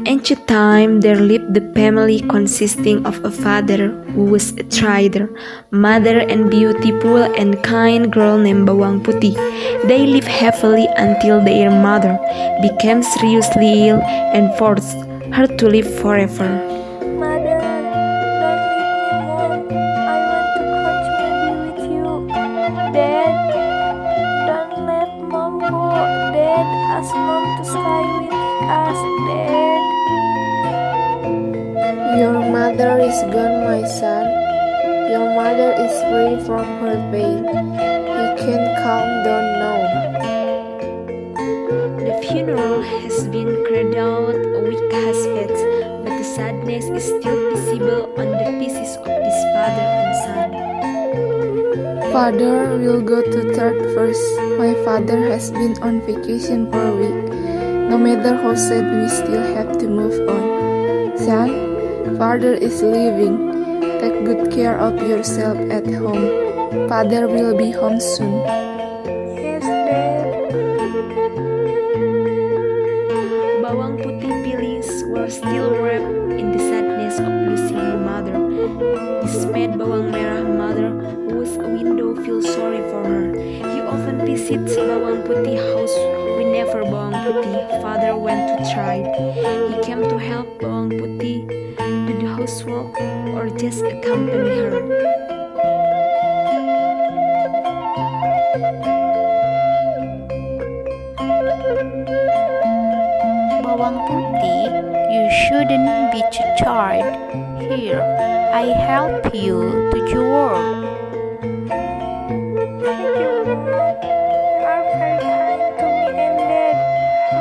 ancient time there lived the family consisting of a father who was a trader, mother and beautiful and kind girl named Bawang Putih. They lived happily until their mother became seriously ill and forced her to live forever. Mother, don't leave me, Mom. I want to continue with you. Dad, don't let Mom go. Dad, ask Mom to stay with us. Dad. Your mother is gone, my son. Your mother is free from her pain. You can calm down now. The funeral has been carried out, a week has passed, but the sadness is still visible on the faces of this father and son. Father will go to church first. My father has been on vacation for a week. No matter how sad, we still have to move on. Son, Father is leaving. Take good care of yourself at home. Father will be home soon. Yes, Dad. Bawang Putih feelings were still wrapped in the sadness of losing her mother. This made Bawang Merah mother, who was a widow, feel sorry for her. He often visits Bawang Putih house whenever Bawang Putih father went to trade. He came to help Bawang Putih do the housework or just accompany her. Bawang Putih, you shouldn't be too tired. Here, I help you to your work. Thank you, Mom. You are very kind to me and Dad.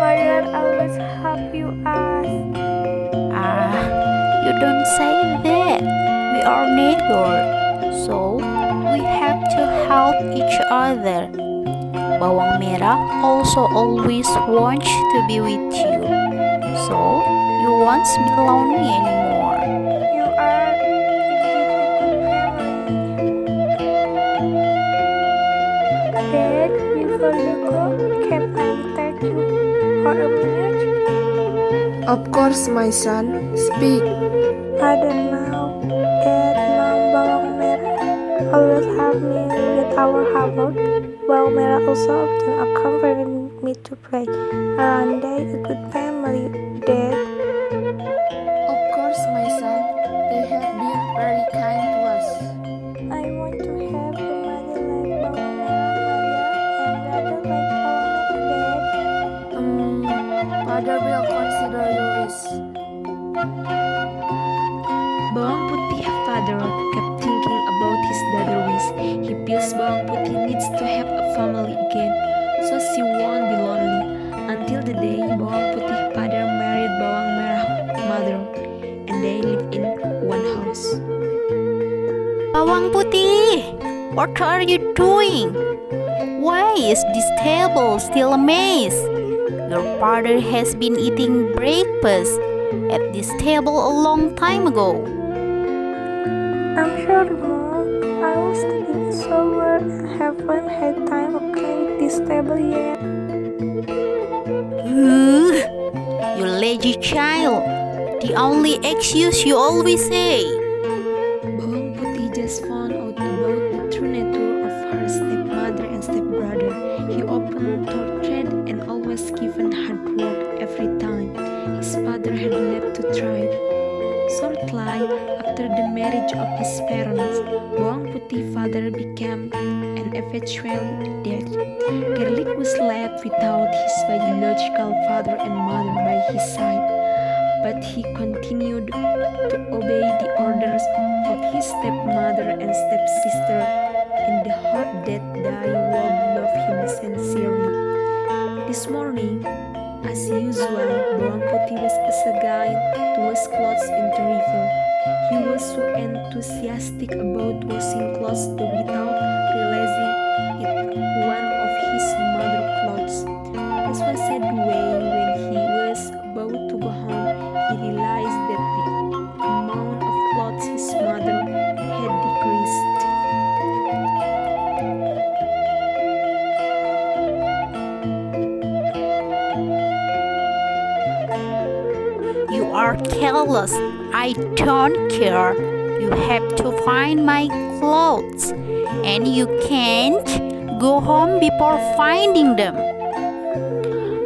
Mother always help you us. You don't say that. We are neighbors, so we have to help each other. Bawang Merah also always wants to be with you, so you won't be lonely anymore. You are indeed a good family. Dad, before you go, can I take you for a minute? Of course, my son. Speak. I don't know. Dad, Mom, Bawang Merah always help me with our homework. Bawang Merah also often accompany me to play. Aren't they a good family, Dad? Of course, my son. They have been very kind to us. I want to have a mother like Bawang Merah, and brother like Bawang Merah, Dad. Father will consider your wish. Bawang Putih father kept thinking about his daughter's wish. He feels Bawang Putih needs to have a family again, so she won't be lonely. Until the day Bawang Putih father married Bawang Merah mother, and they live in one house. Bawang Putih, what are you doing? Why is this table still a mess? Your father has been eating breakfast at this table a long time ago. I'm sorry, Mom. I was taking a shower and haven't had time to clean this table yet. You lazy child. The only excuse you always say. Bawang Putih just found out about the true nature of her stepmother and stepbrother. He often tortured and always given hard work every time his father had left to trade. Shortly after the marriage of his parents, Bawang Putih father became and eventually dead. Garlic was left without his biological father and mother by his side, but he continued to obey the orders of his stepmother and stepsister in the hope that they would love him sincerely. This morning, as usual, Bawang Putih was assigned to wash clothes in the river. He was so enthusiastic about washing clothes that without realizing it, one of his mother's clothes. As was said way when he was about to go home, he realized that the amount of clothes his mother had decreased. You careless. I don't care. You have to find my clothes, and you can't go home before finding them.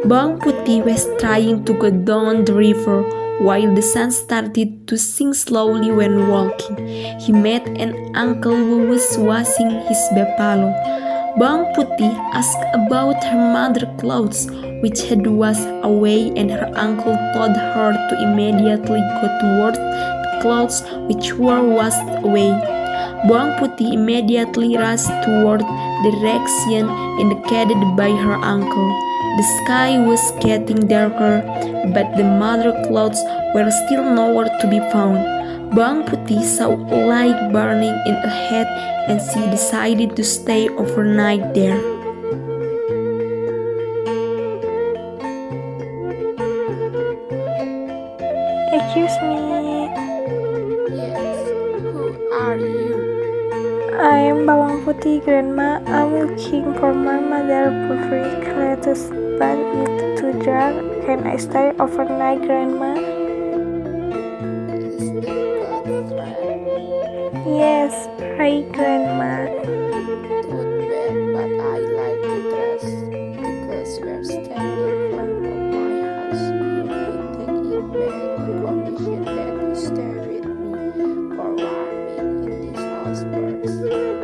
Bawang Putih was trying to go down the river while the sun started to sink slowly when walking. He met an uncle who was washing his buffalo. Bawang Putih asked about her mother's clothes, which had washed away, and her uncle told her to immediately go towards the clothes which were washed away. Bawang Putih immediately rushed toward the direction indicated by her uncle. The sky was getting darker, but the mother clouds were still nowhere to be found. Bawang Putih saw a light burning in ahead, and she decided to stay overnight there. Excuse me, Yes, who are you? I am Bawang Putih, Grandma. I'm looking for my mother favorite clothes, but it's too dark. Can I stay overnight, Grandma? Is the God friend? Yes, right, Grandma. Too bad, but I like the dress because we're staying in front of my house. You may take it back on condition that you stay with me for warming in this house first.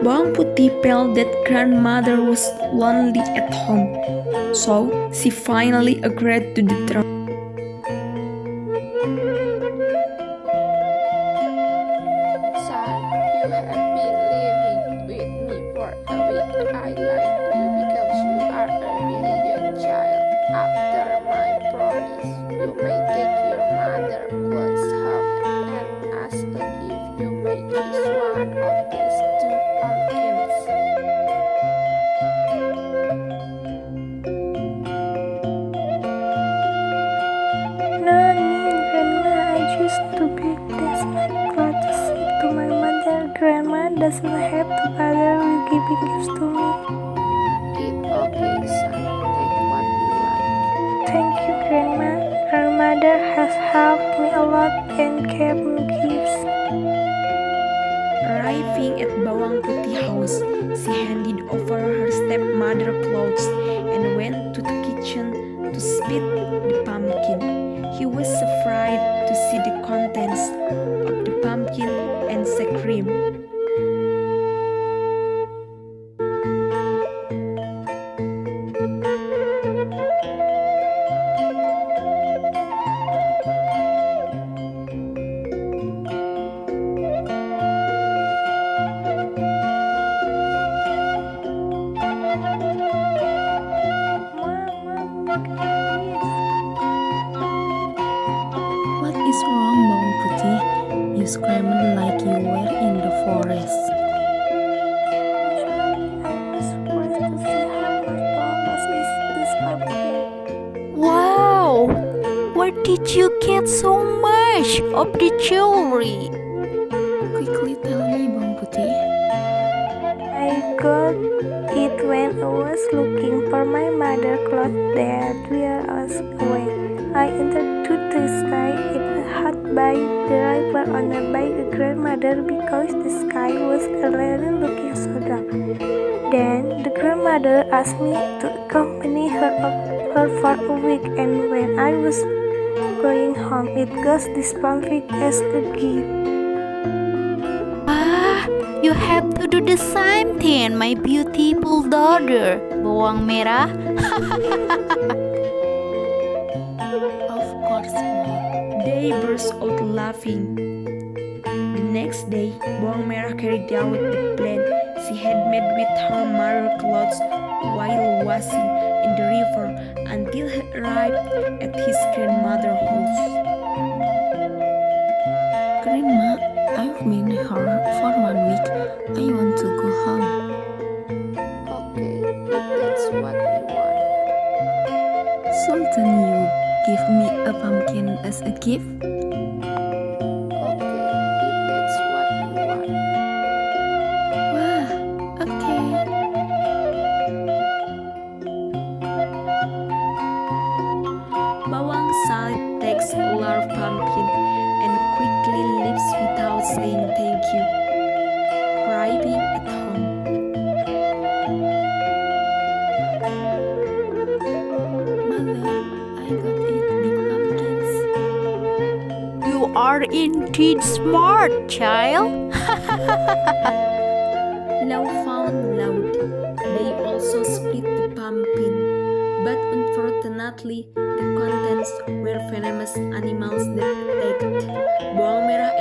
Bawang Putih felt that grandmother was lonely at home, so she finally agreed to the terms. Son, you have been living with me for a week. I like you because you are a really young child. After my promise, you may take your mother clothes home and as a gift, you may choose one of these two pumpkins. No need, Grandma. I choose to bring this my clothes to my mother. Grandma doesn't have to bother with giving gifts to me. It's okay, son. Take what you like. Thank you, Grandma. Grandmother has helped me a lot and gave me gifts. Arriving at Bawang Putih house, she handed over her stepmother clothes and went to the kitchen to spit the pumpkin. He was afraid to see the contents of the pumpkin and screamed. Mom, look at this. What is wrong, Bawang Putih? You screamed like you were in the forest. Actually, I was surprised to see how much bonus is this pumpkin. Wow! Where did you get so much of the jewelry? Quickly tell me, Bawang Putih. I got it when I was looking for my mother clothes that were lost away. I entered to the sky in a hut by the river owned by a grandmother because the sky was clearly looking so dark. Then the grandmother asked me to accompany her for a week, and when I was going home, it got this pumpkin as a gift. You have to do the same thing, my beautiful daughter. Bawang merah. Of course, Mom. They burst out laughing. The next day, Bawang Merah carried out the plan she had made with her mother's clothes while washing in the river until he arrived at his grandmother's house. Grandma, I've been here for 1 week. I want to go home. Okay, if that's what you want. Sultan, you give me a pumpkin as a gift? Okay, if that's what you want. Wah, okay. Bawang Salik takes a lot of pumpkin indeed smart, child. Law found loud. They also split the pumpkin, but unfortunately, the contents were venomous animals that attacked. Bawang merah